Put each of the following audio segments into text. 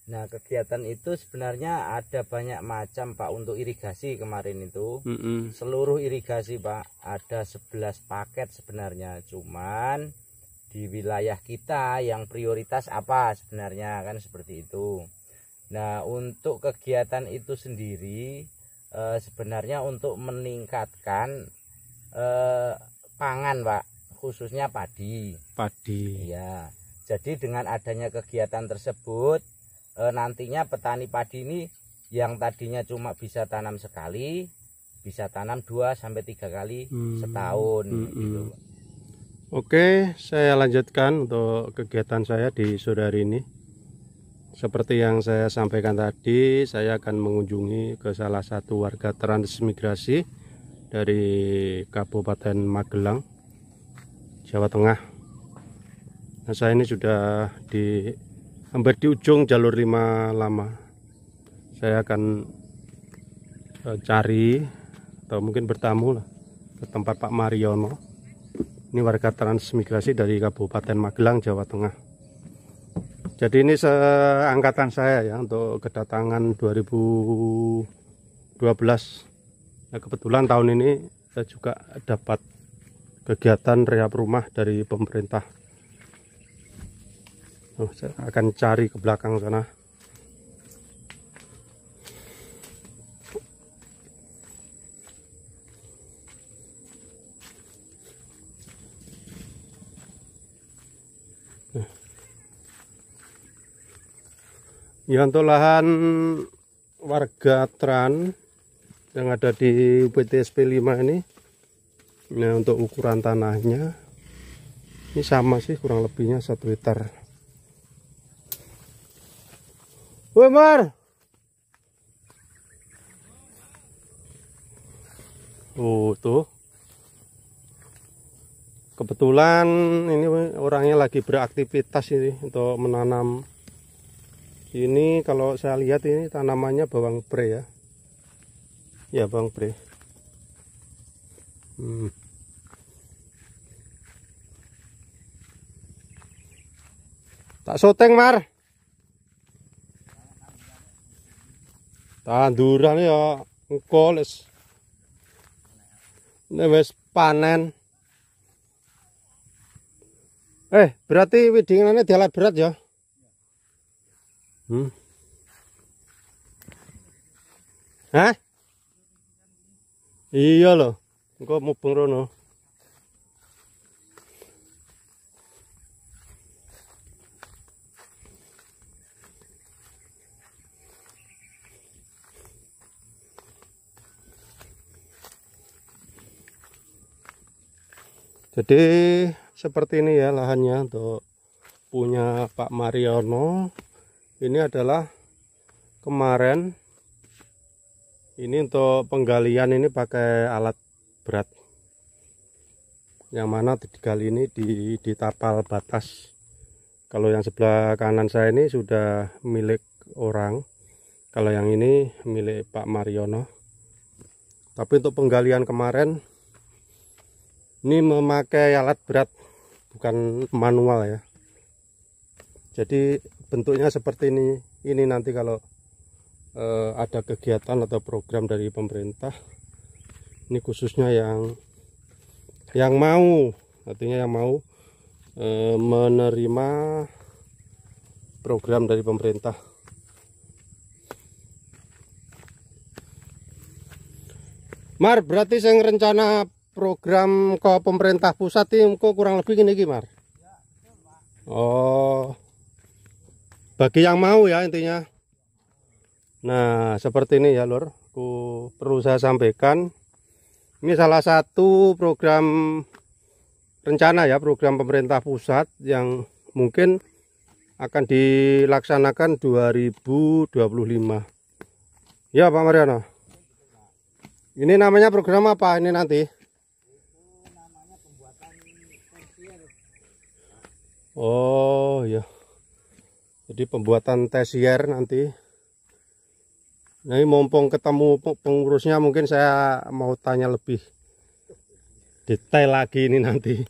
Nah, kegiatan itu sebenarnya ada banyak macam, Pak, untuk irigasi kemarin itu. Seluruh irigasi, Pak, ada 11 paket sebenarnya. Cuman di wilayah kita yang prioritas apa sebenarnya, kan seperti itu. Nah, untuk kegiatan itu sendiri sebenarnya untuk meningkatkan pangan, Pak, khususnya padi. Ya. Jadi dengan adanya kegiatan tersebut nantinya petani padi ini yang tadinya cuma bisa tanam sekali, bisa tanam 2-3 kali setahun gitu. Oke, saya lanjutkan untuk kegiatan saya di sore hari ini. Seperti yang saya sampaikan tadi, saya akan mengunjungi ke salah satu warga transmigrasi dari Kabupaten Magelang, Jawa Tengah. Nah, saya ini sudah hampir di ujung jalur 5 lama. Saya akan cari atau mungkin bertamu lah ke tempat Pak Mariono. Ini warga transmigrasi dari Kabupaten Magelang, Jawa Tengah. Jadi ini seangkatan saya ya untuk kedatangan 2012. Nah, kebetulan tahun ini saya juga dapat kegiatan rehab rumah dari pemerintah. Saya akan cari ke belakang sana. Ya, untuk lahan warga Tran yang ada di PTSP 5 ini, nah untuk ukuran tanahnya ini sama sih, kurang lebihnya 1 hektar. Woi Mar, tuh kebetulan ini orangnya lagi beraktivitas ini untuk menanam. Ini kalau saya lihat ini tanamannya bawang pre ya. Ya, bawang pre. Tak soteng Mar. Tanduran ya engko wis panen. Berarti widingannya dialat berat ya? Hah? Iya loh, engko mubeng rono. Jadi seperti ini ya lahannya untuk punya Pak Mariono. Ini adalah kemarin ini untuk penggalian ini pakai alat berat, yang mana digali ini di tapal batas. Kalau yang sebelah kanan saya ini sudah milik orang, kalau yang ini milik Pak Mariono. Tapi untuk penggalian kemarin ini memakai alat berat, bukan manual ya. Jadi bentuknya seperti ini. Ini nanti kalau ada kegiatan atau program dari pemerintah, ini khususnya yang mau, artinya yang mau menerima program dari pemerintah. Mar, berarti saya rencana program ke pemerintah pusat ini kok kurang lebih gini Mar? Oh, bagi yang mau ya intinya. Nah, seperti ini ya Lur, perlu saya sampaikan. Ini salah satu program rencana ya, program pemerintah pusat yang mungkin akan dilaksanakan 2025. Ya Pak Mariono. Ini namanya program apa ini nanti? Itu namanya pembuatan tersier. Oh ya. Jadi pembuatan tersier nanti. Nah, ini mumpung ketemu pengurusnya, mungkin saya mau tanya lebih detail lagi ini nanti.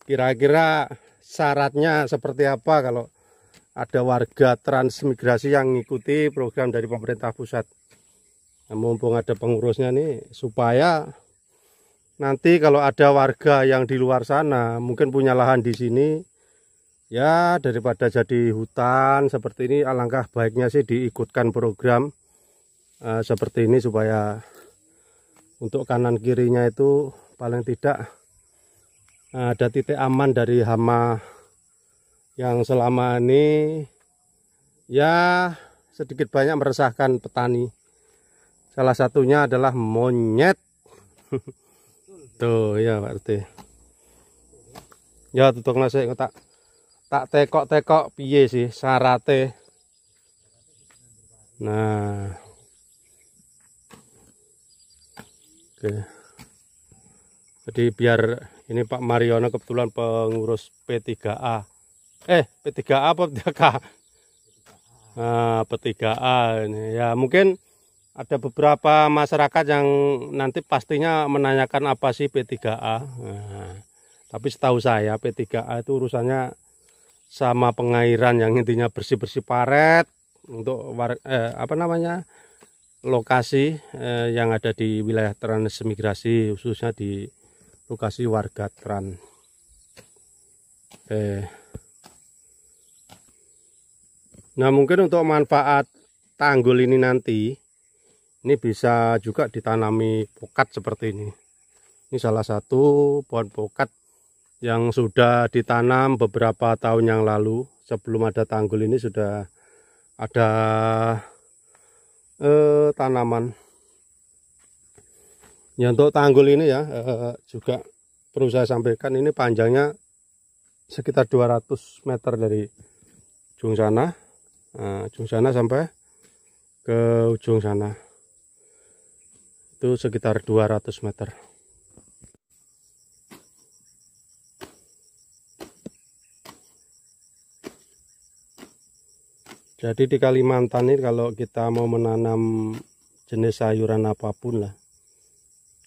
Kira-kira syaratnya seperti apa kalau ada warga transmigrasi yang mengikuti program dari pemerintah pusat. Nah, mumpung ada pengurusnya nih, supaya nanti kalau ada warga yang di luar sana mungkin punya lahan di sini, ya daripada jadi hutan seperti ini, alangkah baiknya sih diikutkan program seperti ini, supaya untuk kanan kirinya itu paling tidak ada titik aman dari hama yang selama ini ya sedikit banyak meresahkan petani. Salah satunya adalah monyet. Tuh ya Pak RT. Ya tutuk nasi tak tekok piye sih syarate. Nah. Oke. Jadi biar ini Pak Mariono kebetulan pengurus P3A. P3A apa P3K? Nah, P3A ini. Ya mungkin ada beberapa masyarakat yang nanti pastinya menanyakan apa sih P3A. Nah, tapi setahu saya P3A itu urusannya sama pengairan yang intinya bersih-bersih paret untuk lokasi yang ada di wilayah transmigrasi, khususnya di lokasi warga trans. Nah mungkin untuk manfaat tanggul ini nanti, ini bisa juga ditanami pokat seperti ini. Ini salah satu pohon pokat yang sudah ditanam beberapa tahun yang lalu. Sebelum ada tanggul ini sudah ada tanaman. Ya untuk tanggul ini ya juga perlu saya sampaikan, ini panjangnya sekitar 200 meter dari ujung sana, sampai ke ujung sana. Itu sekitar 200 meter. Jadi di Kalimantan ini kalau kita mau menanam jenis sayuran apapun lah,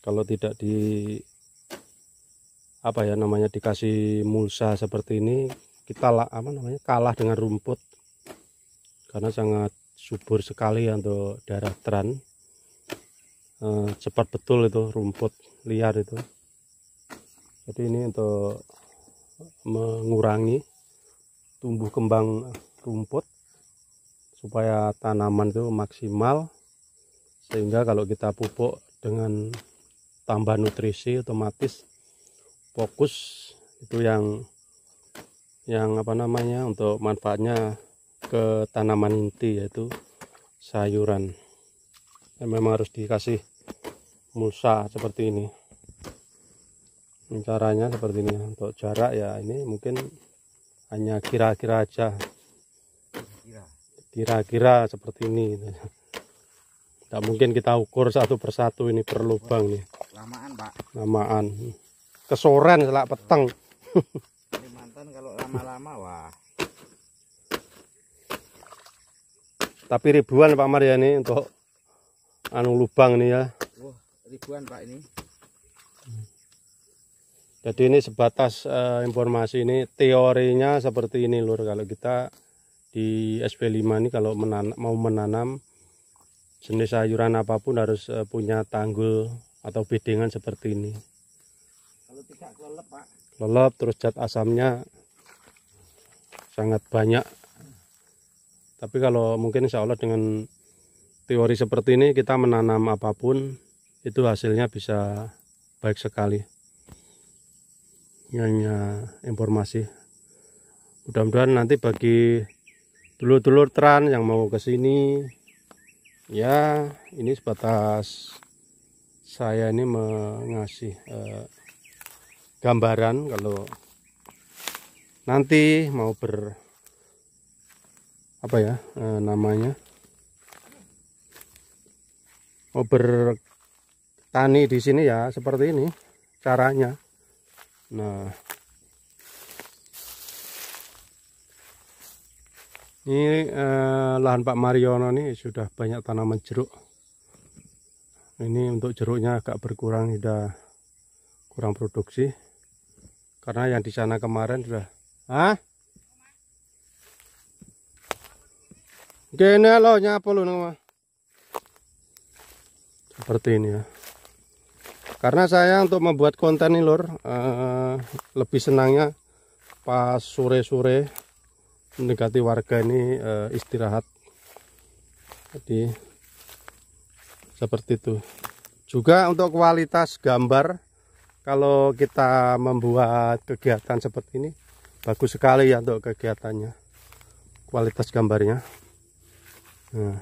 kalau tidak dikasih mulsa seperti ini, kita kalah dengan rumput, karena sangat subur sekali untuk daerah trans. Cepat betul itu rumput liar itu. Jadi ini untuk mengurangi tumbuh kembang rumput supaya tanaman itu maksimal, sehingga kalau kita pupuk dengan tambah nutrisi otomatis fokus itu yang untuk manfaatnya ke tanaman inti, yaitu sayuran. Memang harus dikasih mulsa seperti ini. Caranya seperti ini. Untuk jarak ya ini mungkin hanya kira-kira aja, kira-kira seperti ini. Tidak mungkin kita ukur satu persatu ini per lubang nih. Lamaan Pak. Lamaan. Kesoren selak peteng. Kalimantan kalau lama-lama wah. Tapi ribuan Pak Mar ya ini untuk lubang ini ya. Wah, ribuan Pak ini. Jadi ini sebatas informasi, ini teorinya seperti ini lur. Kalau kita di SP5 ini kalau mau menanam jenis sayuran apapun harus punya tanggul atau bedengan seperti ini. Kalau tidak kelelep Pak. Kelelep, terus zat asamnya sangat banyak. Tapi kalau mungkin insya Allah dengan teori seperti ini kita menanam apapun itu hasilnya bisa baik sekali. Hanya informasi. Mudah-mudahan nanti bagi dulur-dulur trans yang mau ke sini, ya ini sebatas saya ini mengasih gambaran kalau nanti mau mau bertani di sini ya seperti ini caranya. Nah, ini lahan Pak Mariono nih sudah banyak tanaman jeruk. Ini untuk jeruknya agak berkurang, sudah kurang produksi karena yang di sana kemarin sudah Gini loh nyapa lu nama. Seperti ini ya. Karena saya untuk membuat konten ini lur, lebih senangnya pas sore-sore mendekati warga ini istirahat. Jadi seperti itu. Juga untuk kualitas gambar, kalau kita membuat kegiatan seperti ini bagus sekali ya untuk kegiatannya, kualitas gambarnya. Nah.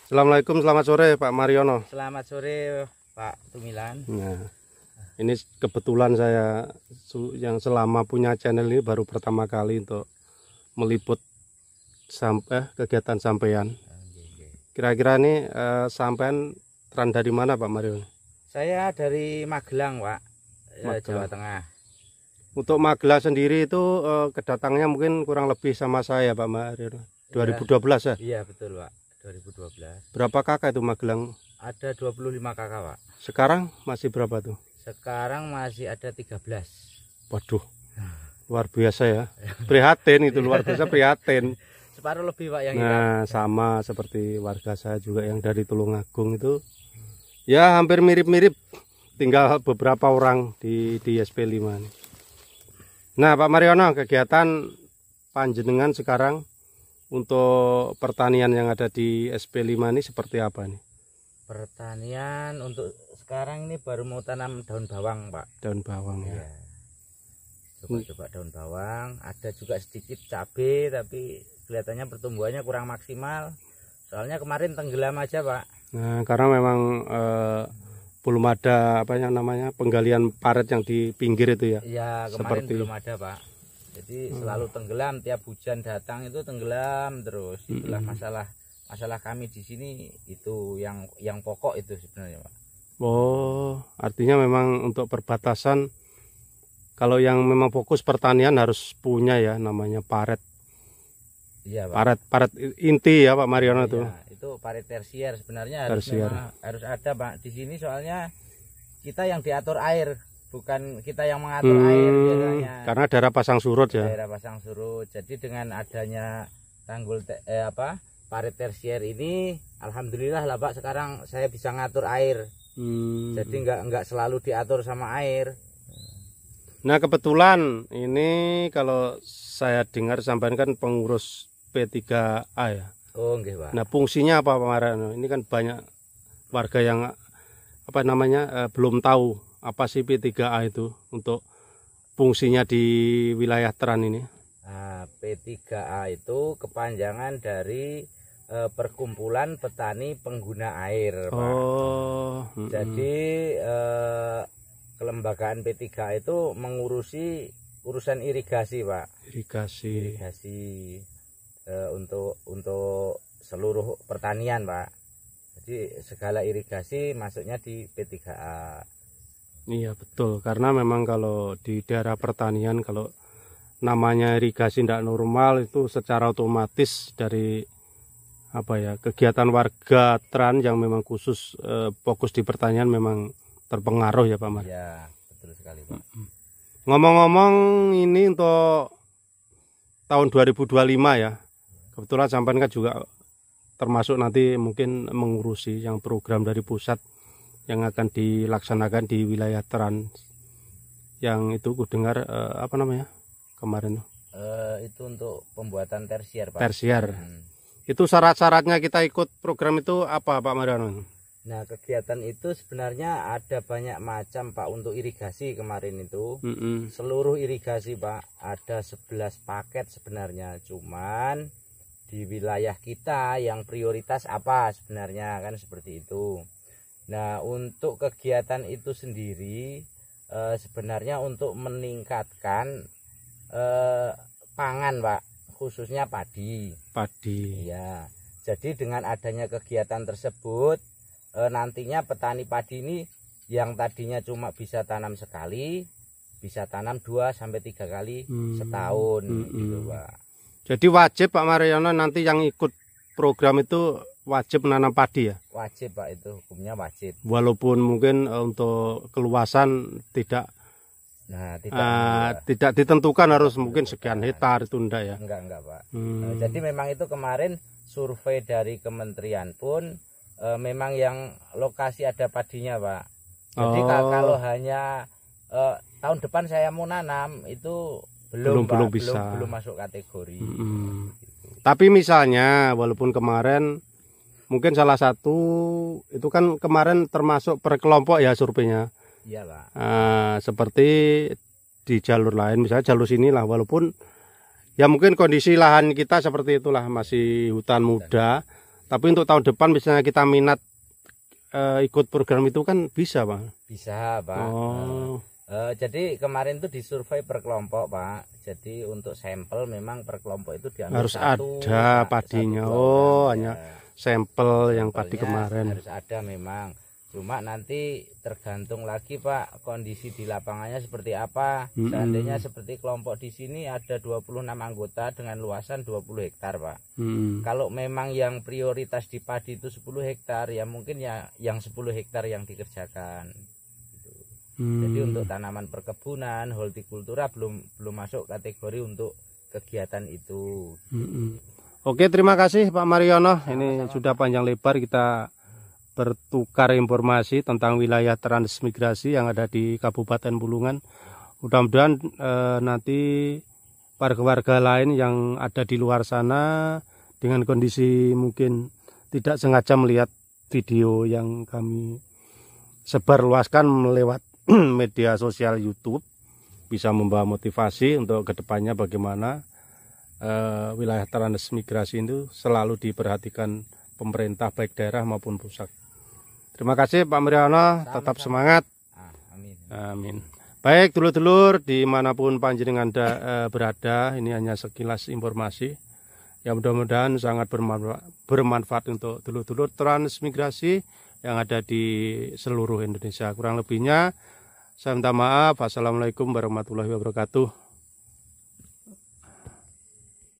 Assalamualaikum, selamat sore Pak Mariono. Selamat sore Pak Tumilan. Nah, ini kebetulan saya yang selama punya channel ini baru pertama kali untuk meliput kegiatan sampean. Kira-kira ini sampean teran dari mana Pak Mariono? Saya dari Magelang Pak, Magelang. Jawa Tengah. Untuk Magelang sendiri itu kedatangannya mungkin kurang lebih sama saya Pak Mariono. 2012 ya? Iya betul Pak. 2012. Berapa kakak itu Magelang? Ada 25 kakak Pak. Sekarang masih berapa tuh? Sekarang masih ada 13. Waduh, luar biasa ya. Prihatin itu, luar biasa prihatin. Separuh lebih Pak yang Nah, sama seperti warga saya juga yang dari Tulungagung itu. Ya hampir mirip-mirip. Tinggal beberapa orang di SP5 ini. Nah Pak Mariono, kegiatan panjenengan sekarang untuk pertanian yang ada di SP5 ini seperti apa nih? Pertanian untuk sekarang ini baru mau tanam daun bawang Pak. Daun bawang ya. Coba-coba daun bawang. Ada juga sedikit cabai tapi kelihatannya pertumbuhannya kurang maksimal. Soalnya kemarin tenggelam aja Pak. Nah karena memang belum ada apa yang namanya penggalian paret yang di pinggir itu ya. Iya kemarin belum ada Pak. Jadi selalu tenggelam, tiap hujan datang itu tenggelam terus. Itulah masalah kami di sini, itu yang pokok itu sebenarnya Pak. Oh, artinya memang untuk perbatasan kalau yang memang fokus pertanian harus punya ya namanya paret. Iya Pak. Paret inti ya Pak Mariono itu. Iya, itu paret tersier sebenarnya harus ada Pak di sini, soalnya kita yang diatur air. Bukan kita yang mengatur air biasanya. Karena daerah pasang surut ya. Daerah pasang surut. Jadi dengan adanya tanggul paret tersier ini, alhamdulillah lah Pak, sekarang saya bisa ngatur air. Jadi nggak selalu diatur sama air. Nah kebetulan ini kalau saya dengar sampaikan kan pengurus P3A ya. Oh nggih Pak. Nah fungsinya apa Pak Mariono? Ini kan banyak warga yang apa namanya belum tahu apa sih P3A itu untuk fungsinya di wilayah Teran ini. Nah, P3A itu kepanjangan dari Perkumpulan Petani Pengguna Air Pak. Oh. Jadi kelembagaan P3A itu mengurusi urusan irigasi Pak. Irigasi untuk seluruh pertanian Pak. Jadi segala irigasi masuknya di P3A. Iya betul, karena memang kalau di daerah pertanian kalau namanya irigasi tidak normal itu secara otomatis dari apa ya kegiatan warga Teran yang memang khusus fokus di pertanian memang terpengaruh ya Pak Mar. Iya betul sekali Pak. Ngomong-ngomong ini untuk tahun 2025 ya, kebetulan sampean kan juga termasuk nanti mungkin mengurusi yang program dari pusat yang akan dilaksanakan di wilayah Teran, yang itu ku dengar apa namanya kemarin itu untuk pembuatan tersier Pak. Tersier. Itu syarat-syaratnya kita ikut program itu apa Pak Mariono? Nah kegiatan itu sebenarnya ada banyak macam Pak untuk irigasi kemarin itu. Seluruh irigasi Pak ada 11 paket sebenarnya, cuman di wilayah kita yang prioritas apa sebenarnya kan seperti itu. Nah untuk kegiatan itu sendiri sebenarnya untuk meningkatkan pangan Pak, khususnya padi. Ya, jadi dengan adanya kegiatan tersebut nantinya petani padi ini yang tadinya cuma bisa tanam sekali bisa tanam 2 sampai 3 kali setahun gitu Pak. Jadi wajib Pak Mariono nanti yang ikut program itu wajib menanam padi ya? Wajib Pak, itu hukumnya wajib. Walaupun mungkin untuk keluasan tidak tidak ditentukan harus mungkin sekian hektar itu enggak ya? Enggak Pak. Jadi memang itu kemarin survei dari kementerian pun memang yang lokasi ada padinya Pak. Jadi kalau hanya tahun depan saya mau nanam itu belum bisa. Belum masuk kategori. Gitu. Tapi misalnya walaupun kemarin mungkin salah satu itu kan kemarin termasuk per kelompok ya surveinya. Iya Pak. Seperti di jalur lain, misalnya jalur sinilah, walaupun ya mungkin kondisi lahan kita seperti itulah, masih hutan muda, tapi untuk tahun depan misalnya kita minat ikut program itu kan bisa Pak? Bisa Pak. Jadi kemarin itu disurvei per kelompok Pak. Jadi untuk sampel memang per kelompok itu diambil harus ada padinya. Hanya sampel yang padi kemarin harus ada memang. Cuma nanti tergantung lagi Pak kondisi di lapangannya seperti apa. Seandainya seperti kelompok di sini ada 26 anggota dengan luasan 20 hektar Pak. Kalau memang yang prioritas di padi itu 10 hektar ya mungkin ya yang 10 hektar yang dikerjakan. Jadi untuk tanaman perkebunan, hortikultura belum masuk kategori untuk kegiatan itu. Oke, terima kasih Pak Mariono. Ini sudah panjang lebar kita bertukar informasi tentang wilayah transmigrasi yang ada di Kabupaten Bulungan. Mudah-mudahan nanti warga-warga lain yang ada di luar sana dengan kondisi mungkin tidak sengaja melihat video yang kami sebarluaskan lewat media sosial YouTube bisa membawa motivasi untuk kedepannya bagaimana wilayah transmigrasi itu selalu diperhatikan pemerintah baik daerah maupun pusat. Terima kasih Pak Mariono, tetap semangat. Amin. Baik dulur-dulur dimanapun panjenengan berada, ini hanya sekilas informasi yang mudah-mudahan sangat bermanfaat untuk dulur-dulur transmigrasi yang ada di seluruh Indonesia. Kurang lebihnya saya minta maaf. Assalamualaikum warahmatullahi wabarakatuh.